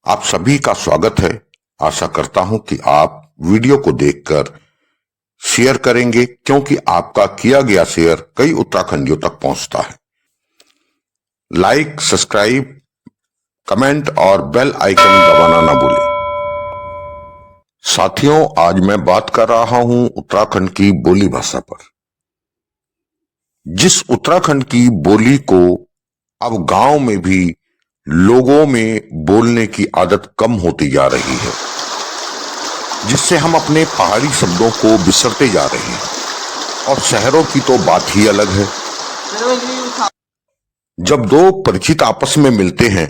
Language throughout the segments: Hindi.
आप सभी का स्वागत है। आशा करता हूं कि आप वीडियो को देखकर शेयर करेंगे, क्योंकि आपका किया गया शेयर कई उत्तराखंडियों तक पहुंचता है। लाइक, सब्सक्राइब, कमेंट और बेल आइकन दबाना ना भूलें। साथियों, आज मैं बात कर रहा हूं उत्तराखंड की बोली भाषा पर। जिस उत्तराखंड की बोली को अब गांव में भी लोगों में बोलने की आदत कम होती जा रही है, जिससे हम अपने पहाड़ी शब्दों को बिसरते जा रहे हैं। और शहरों की तो बात ही अलग है। जब दो परिचित आपस में मिलते हैं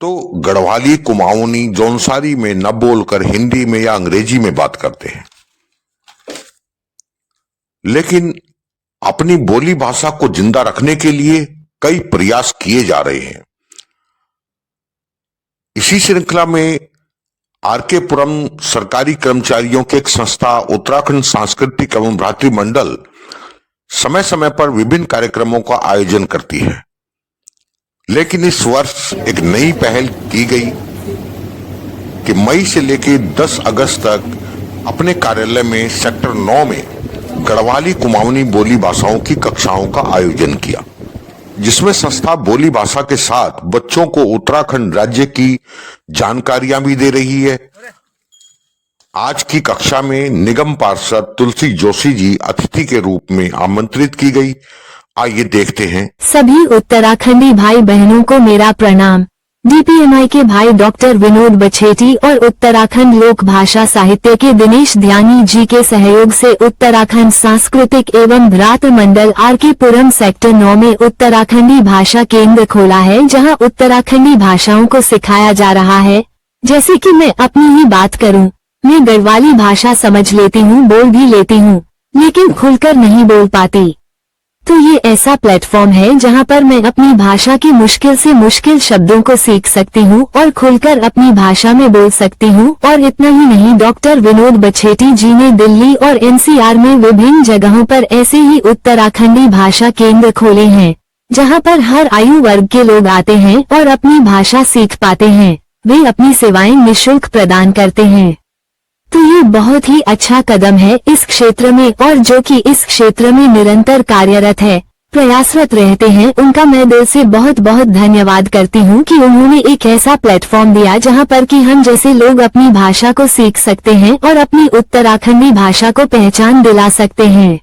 तो गढ़वाली, कुमाऊनी, जौनसारी में न बोलकर हिंदी में या अंग्रेजी में बात करते हैं। लेकिन अपनी बोली भाषा को जिंदा रखने के लिए कई प्रयास किए जा रहे हैं। इसी श्रृंखला में आरके पुरम सरकारी कर्मचारियों की एक संस्था उत्तराखंड सांस्कृतिक एवं भ्रातृ मंडल समय समय पर विभिन्न कार्यक्रमों का आयोजन करती है। लेकिन इस वर्ष एक नई पहल की गई कि मई से लेकर 10 अगस्त तक अपने कार्यालय में सेक्टर 9 में गढ़वाली, कुमाऊनी बोली भाषाओं की कक्षाओं का आयोजन किया, जिसमें संस्था बोली भाषा के साथ बच्चों को उत्तराखंड राज्य की जानकारियां भी दे रही है। आज की कक्षा में निगम पार्षद तुलसी जोशी जी अतिथि के रूप में आमंत्रित की गई। आइए देखते हैं। सभी उत्तराखंडी भाई बहनों को मेरा प्रणाम। डीपीएमआई के भाई डॉक्टर विनोद बछेटी और उत्तराखंड लोक भाषा साहित्य के दिनेश ध्यानी जी के सहयोग से उत्तराखंड सांस्कृतिक एवं भ्रातृ मंडल आरके पुरम सेक्टर 9 में उत्तराखंडी भाषा केंद्र खोला है, जहां उत्तराखंडी भाषाओं को सिखाया जा रहा है। जैसे कि मैं अपनी ही बात करूं, मैं गढ़वाली भाषा समझ लेती हूं, बोल भी लेती हूं, लेकिन खुलकर नहीं बोल पाती। तो ये ऐसा प्लेटफॉर्म है जहां पर मैं अपनी भाषा की मुश्किल से मुश्किल शब्दों को सीख सकती हूं और खुलकर अपनी भाषा में बोल सकती हूं। और इतना ही नहीं, डॉक्टर विनोद बछेटी जी ने दिल्ली और एनसीआर में विभिन्न जगहों पर ऐसे ही उत्तराखंडी भाषा केंद्र खोले हैं, जहां पर हर आयु वर्ग के लोग आते हैं और अपनी भाषा सीख पाते हैं। वे अपनी सेवाएं निःशुल्क प्रदान करते हैं। तो ये बहुत ही अच्छा कदम है इस क्षेत्र में, और जो कि इस क्षेत्र में निरंतर कार्यरत है, प्रयासरत रहते हैं, उनका मैं दिल से बहुत बहुत धन्यवाद करती हूँ कि उन्होंने एक ऐसा प्लेटफॉर्म दिया जहाँ पर कि हम जैसे लोग अपनी भाषा को सीख सकते हैं और अपनी उत्तराखंडी भाषा को पहचान दिला सकते हैं।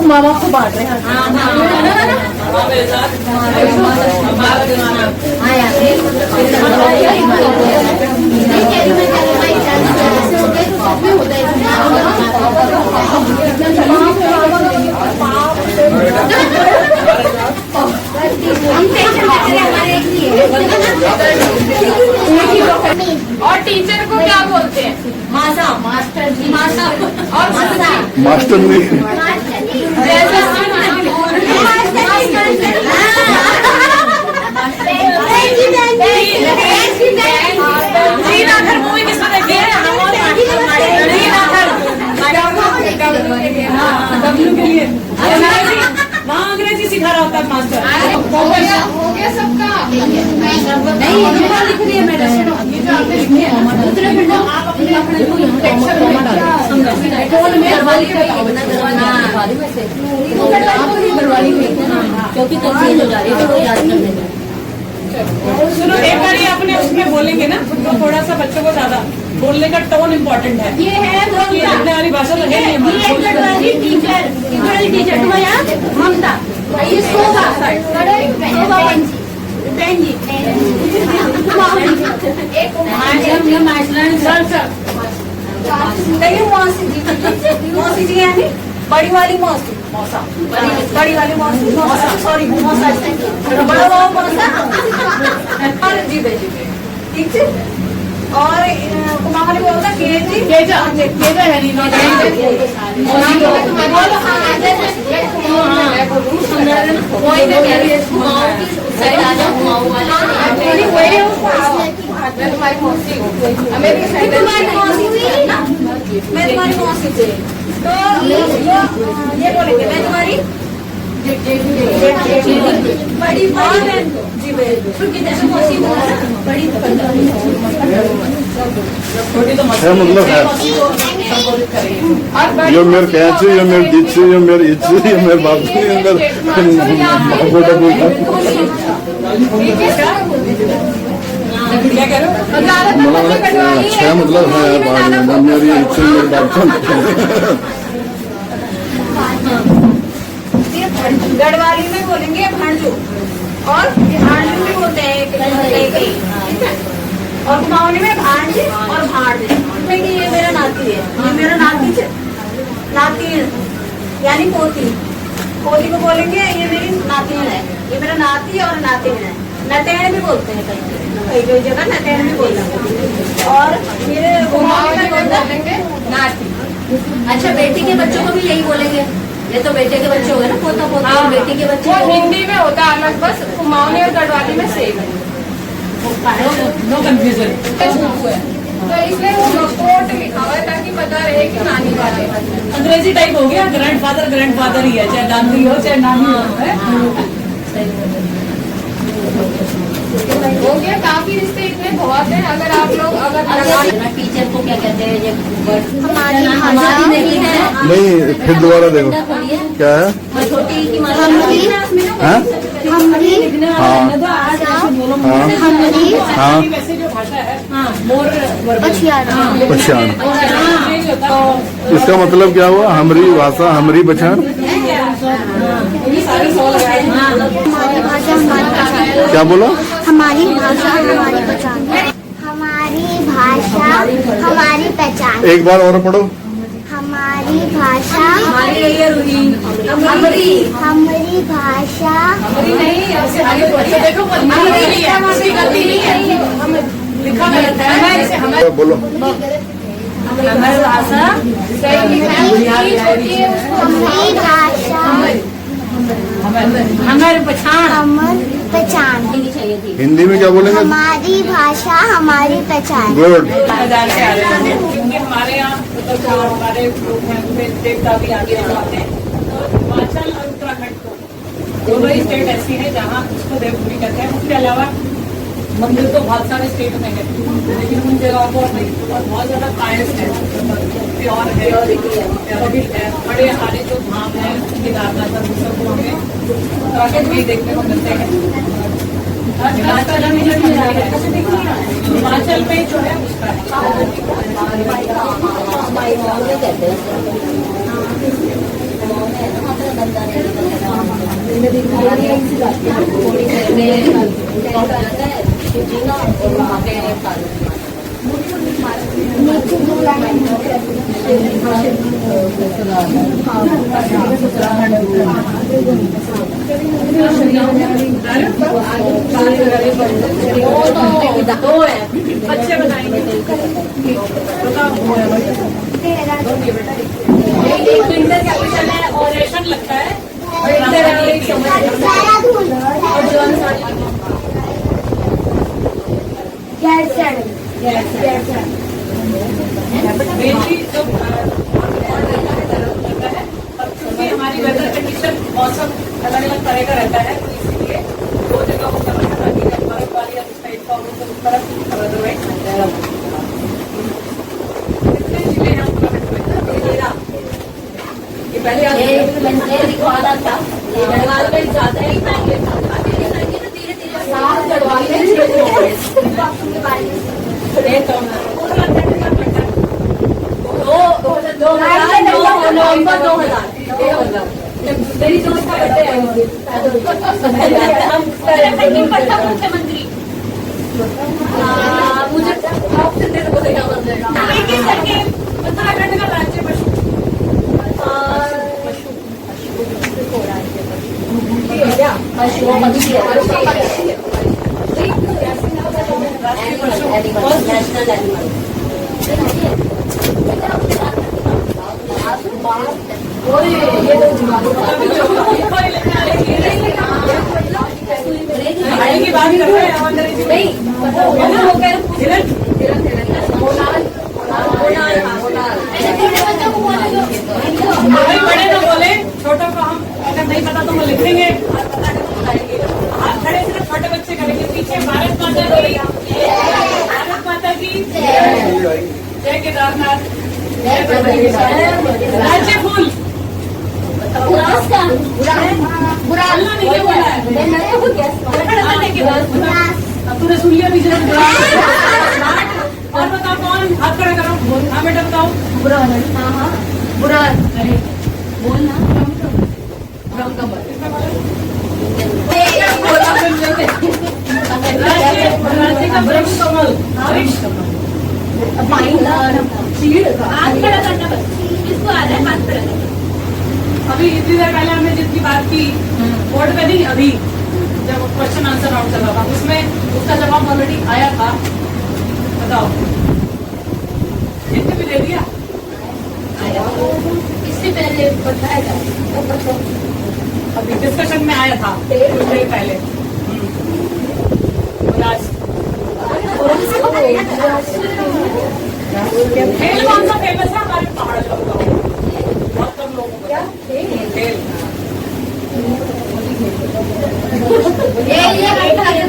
माँ बाप को बांट रहे हैं। और टीचर को क्या बोलते हैं? मासा, मास्टर जी, मासा और मास्टर नहीं। श्रीनाथर मूवी किसको देखी है? वहाँ अंग्रेजी सिखा रहा होता है मास्टर। हो गया सबका? नहीं, लिख रही है मैडम। आप अपने क्योंकि तो चेंज हो जा रही है, तो याद कर लेना। सुनो, एक बार अपने उसमें बोलेंगे ना, तो थोड़ा सा बच्चों को ज्यादा बोलने का टोन इम्पोर्टेंट है। ये है लिखने वाली भाषा तो है नहीं। टीचर ममता, ये शोभा, बहन जी, मौसी जी यानी बड़ी वाली मौसी, मौसा, बड़ी वाली मौसी, सॉरी मौसा, बड़ा बाबा मौसा, जी बेटी, ठीक एच और कुमार ने बोला KG केजा है नहीं मैं तुम्हारी मौसी हूँ मैं तुम्हारी मौसी से तो ये बोलेंगे मैं तुम्हारी बड़ी बहन जी क्योंकि जैसे मौसी बोला ना बड़ी छोटी तो है मतलब है ये मेरे कैचे ये मेरे दिच्छे ये मेरे इच्छे ये मेरे बाप ये मेरे बेटा बोलता क्या करो अच्छा मतलब है बाद में मेरी इच्छे मेरे बाप गढ़वाली में बोलेंगे भांजू और भांजू भी बोलते हैं ठीक है और कुमाऊनी में भांज और भाड़ क्योंकि ये मेरा नाती है ये मेरा नाती है यानी पोती पोती को बोलेंगे ये मेरी नाती है ये मेरा नाती और नातिन है नटेण भी बोलते हैं कई जगह नटेण भी बोलते हैं और मेरे कुमाऊनी में बोलेंगे नाती। अच्छा बेटी के बच्चों को भी यही बोलेंगे ये तो बेटे के बच्चे हो गए ना पोता पोता बेटी के बच्चे वो हिंदी में होता है अलग बस कुमाऊनी और गढ़वाली में सेम है नो कंफ्यूजन तो इसलिए वो नोट लिखा हुआ है ताकि पता रहे कि नानी वाले अंग्रेजी टाइप हो गया ग्रैंडफादर ही है चाहे दादी हो चाहे नानी हो हो गया काफी रिश्ते इतने बहुत हैं अगर आप लोग अगर टीचर को क्या कहते हैं ये हमारी हमारी नहीं है नहीं फिर दोबारा देखो क्या है छोटी की हाँ हाँ वैसे जो भाषा है मोर पहचान इसका मतलब क्या हुआ हमारी भाषा हमारी पहचान सारे सौ लगाए हमारी भाषा हमारी पहचान क्या बोला हमारी भाषा हमारी पहचान हमारी भाषा हमारी पहचान एक बार और पढ़ो हमारी भाषा हमारी हमारी भाषा देखो लिखा गलत है बोलो हमारी भाषा हमारी भाषा हमारी पहचान हमारी पहचान चाहिए थी हिंदी में क्या बोलेंगे हमारी भाषा हमारी पहचान गुड बाजार से आ रहे हैं क्योंकि हमारे यहाँ मतलब जो हमारे लोग हैं उनमें देवता भी आगे आते हैं तो हिमाचल और उत्तराखंड को दोनों ही स्टेट ऐसी है जहाँ उसको देवभूमि कहते हैं उसके अलावा मंदिर तो बहुत सारे स्टेट में है लेकिन उन जगहों को नहीं और बहुत ज्यादा कायस है प्योर है पवित्र है बड़े सारे जो धाम है केदारनाथ और सब को हमें उत्तराखंड में ही देखने को मिलते हैं हिमाचल में जो है उसका है दो है बच्चे बताएंगे एक इंटर कैपिटल है और रेशन लगता है मेनली जो लगता है क्योंकि हमारी वेदर कंडीशन मौसम अलग अलग तरह का रहता है तो इसीलिए दो जगह को करना है ताकि जब बर्फबारी या इस टाइप का हो तो उस तरफ अदरवाइज कितने जिले हैं उत्तराखंड में ये पहले ये दिखवाना था ये गढ़वाल में ज्यादा ही महंगे था धीरे धीरे गढ़वाल में नवंबर 2000 मेरी दोस्त का बर्थडे है मुख्यमंत्री मुझे ऑप्शन दे दो क्या बदलेगा उत्तराखंड का राज्य पशु पशु पक्षी राष्ट्रीय पशु एनिमल नेशनल एनिमल गाड़ी की बात कर रहे हैं भाई बड़े तो बोले, छोटों को हम अगर नहीं पता तो हम लिखेंगे और पता नहीं तो बताएंगे। आप खड़े सिर्फ छोटे बच्चे करेंगे, पीछे भारत माता की, भारत माता की जय केदारनाथ, राज्य फूल अल्लाह ने क्या बोला है? अब तूने सुन लिया बीच में। और बताओ कौन, हाथ खड़ा करो। हाँ बेटा बताओ। बुरा अरे बोलना राज्य का ब्रह्म कमल, हाथ खड़ा करना बस, इसको आ रहा है हाथ खड़ा करना। अभी इतनी देर पहले हमने जितनी बात की बोर्ड पे नहीं, अभी जब क्वेश्चन आंसर राउंड चल रहा था उसमें उसका जवाब ऑलरेडी आया था। बताओ इतने भी दे दिया। इससे पहले बताया था, अभी डिस्कशन में आया था कुछ देर पहले। खेल कौन सा फेमस है हमारे पहाड़ का? बताओ, बहुत कम लोगों को खेल।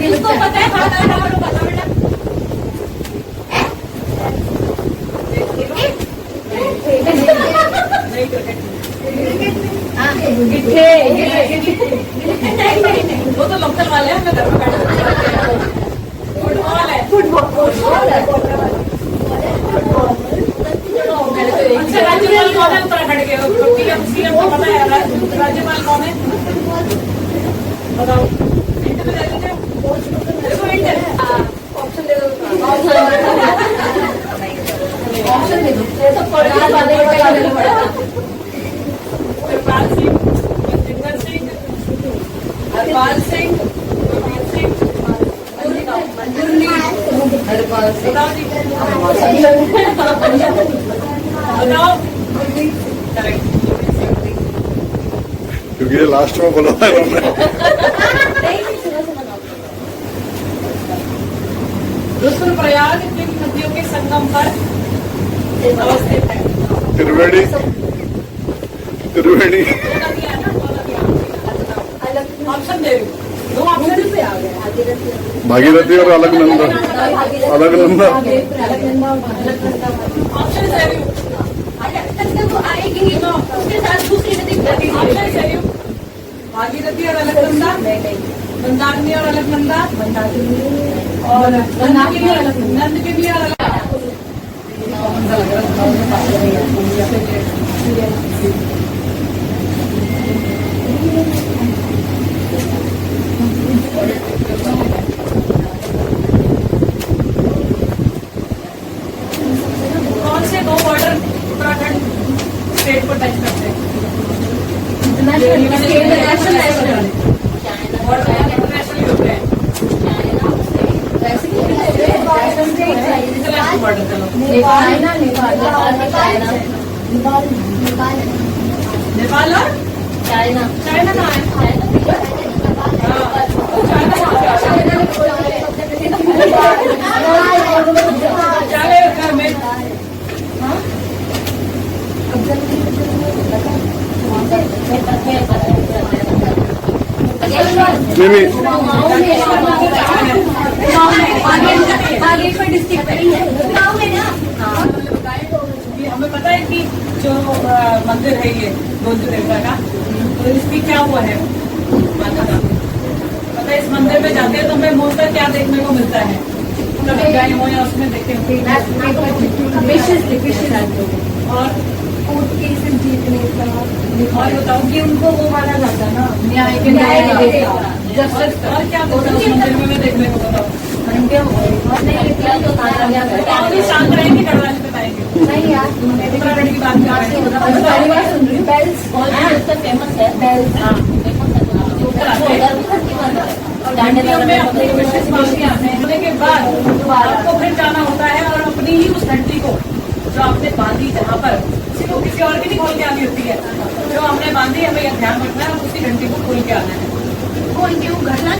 किसको पता है? बता बेटा। नहीं क्रिकेट, वो तो लोकल वाले हैं, मैं घर में बैठा। फुटबॉल है, अच्छा राज्यपाल कौन है उत्तराखंड के? क्योंकि अब सीएम को पता है राज्यपाल कौन है, बताओ। इंटर में दे दीजिए, देखो इंटर ऑप्शन दे दो, ऑप्शन दे दो। कृपाल सिंह, जिंदर सिंह, हरपाल सिंह, गुरमीत सिंह, हरपाल सिंह। बताओ जी, बताओ। करेक्ट, क्योंकि ये लास्ट में बोला था उन्होंने। रुद्रप्रयाग तीन नदियों के संगम पर अवस्थित है। त्रिवेणी, त्रिवेणी, ऑप्शन दे रही हूँ, 2 ऑप्शन पे आ गया। भागीरथी और अलकनंदा, अलकनंदा। ऑप्शन दे रही हूँ, तो आएगी उसके साथ दूसरी नदी ऑप्शन दे रही हूँ। भागीरथी और अलकनंदा, मंदाकिनी और अलकनंदा, और मंदाकिनी और अलकनंदा, नंदकिनी और अलकनंदा। कौन से 2 बॉर्डर उत्तराखंड स्टेट को टच करते हैं? इंटरनेशनल होते हैं। इंटरनेशनल बॉर्डर, चलो। नेपाल और चाइना। चाइना कहाँ है? चाले घर में नहीं, बागेश्वर डिस्ट्रिक्ट में ही है, गाँव में ना। हमें पता है कि जो मंदिर है ये गोविंद देवता का, तो इसकी क्या हुआ है मान्यता? पता है, इस मंदिर में जाते हैं तो हमें मूलतः क्या देखने को मिलता है? कभी गए हो या उसमें देखे और जीतने का और बताओ कि उनको वो माना जाता है ना, न्याय के जस्टिस। और क्या होता है उस मंदिर में देखने को? बताओ। नहीं शांत रहेंगे, गढ़वाली बताएंगे। नहीं यार, उत्तराखंड की बात कर रहे हैं। फेमस है बेल्स। में अपनी विशेष बात आते हैं। करने के बाद आपको फिर जाना होता है और अपनी ही उस घंटी को जो आपने बांधी जहाँ पर किसी और की नहीं खोल के आनी होती है, जो हमने बांधी हमें यह ध्यान रखना है, उसी घंटी को खोल के आना है। खोल के वो घटना